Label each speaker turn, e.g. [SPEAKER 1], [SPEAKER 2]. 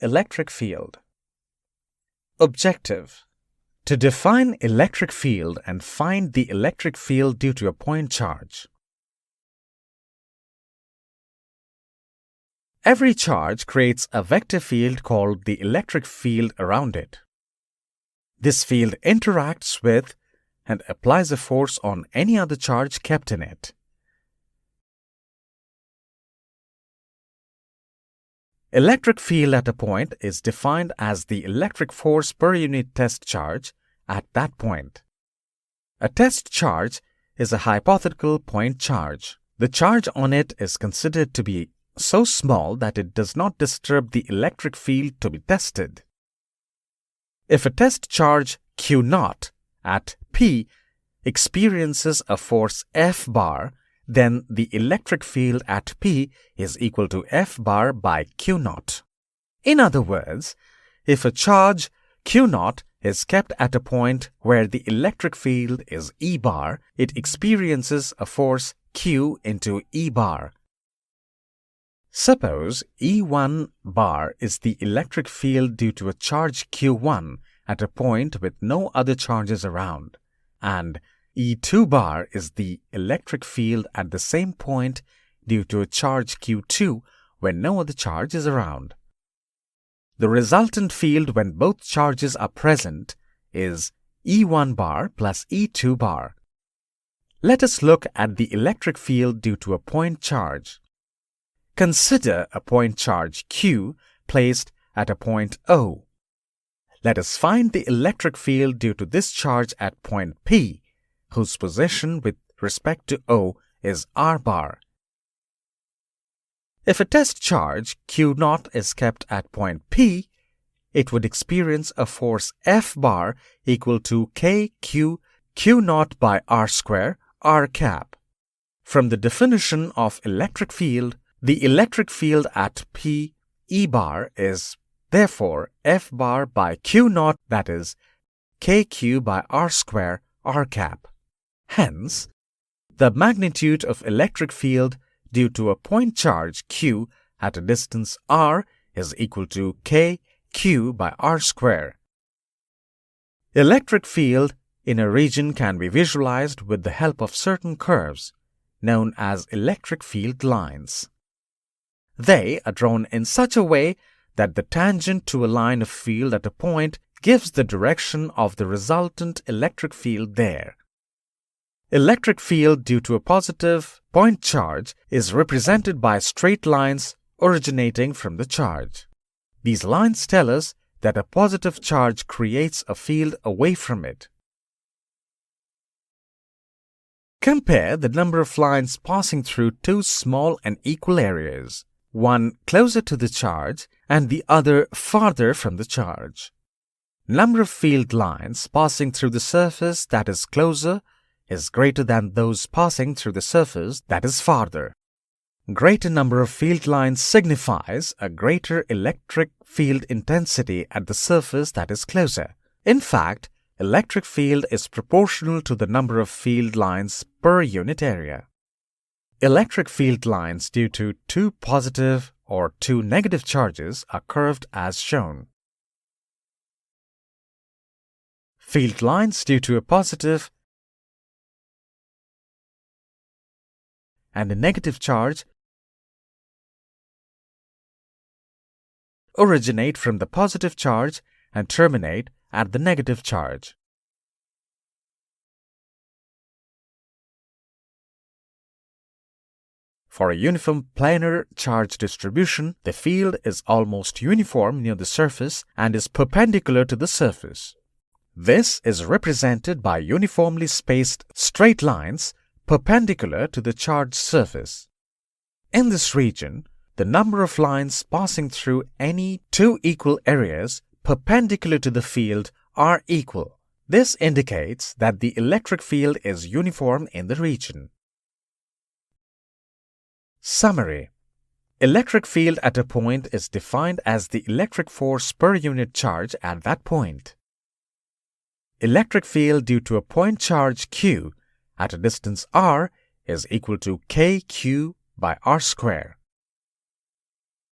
[SPEAKER 1] Electric field. Objective: to define electric field and find the electric field due to a point charge. Every charge creates a vector field called the electric field around it. This field interacts with and applies a force on any other charge kept in it. Electric field at a point is defined as the electric force per unit test charge at that point. A test charge is a hypothetical point charge. The charge on it is considered to be so small that it does not disturb the electric field to be tested. If a test charge Q0 at P experiences a force F bar, then the electric field at P is equal to F bar by Q0. In other words, if a charge Q0 is kept at a point where the electric field is E bar, it experiences a force Q into E bar. Suppose E1 bar is the electric field due to a charge Q1 at a point with no other charges around, and E2 bar is the electric field at the same point due to a charge Q2 when no other charge is around. The resultant field when both charges are present is E1 bar plus E2 bar. Let us look at the electric field due to a point charge. Consider a point charge Q placed at a point O. Let us find the electric field due to this charge at point P, whose position with respect to O is R bar. If a test charge Q0 is kept at point P, it would experience a force F bar equal to KQ Q0 by R square R cap. From the definition of electric field, the electric field at P E bar is therefore F bar by Q0, that is KQ by R square R cap. Hence, the magnitude of electric field due to a point charge Q at a distance R is equal to KQ by R square. Electric field in a region can be visualized with the help of certain curves, known as electric field lines. They are drawn in such a way that the tangent to a line of field at a point gives the direction of the resultant electric field there. Electric field due to a positive point charge is represented by straight lines originating from the charge. These lines tell us that a positive charge creates a field away from it. Compare the number of lines passing through two small and equal areas, one closer to the charge and the other farther from the charge. Number of field lines passing through the surface that is closer is greater than those passing through the surface that is farther. Greater number of field lines signifies a greater electric field intensity at the surface that is closer. In fact, electric field is proportional to the number of field lines per unit area. Electric field lines due to two positive or two negative charges are curved as shown. Field lines due to a positive and a negative charge originate from the positive charge and terminate at the negative charge. For a uniform planar charge distribution, the field is almost uniform near the surface and is perpendicular to the surface. This is represented by uniformly spaced straight lines perpendicular to the charged surface. In this region, the number of lines passing through any two equal areas perpendicular to the field are equal. This indicates that the electric field is uniform in the region. Summary: electric field at a point is defined as the electric force per unit charge at that point. Electric field due to a point charge Q at a distance R is equal to KQ by R square.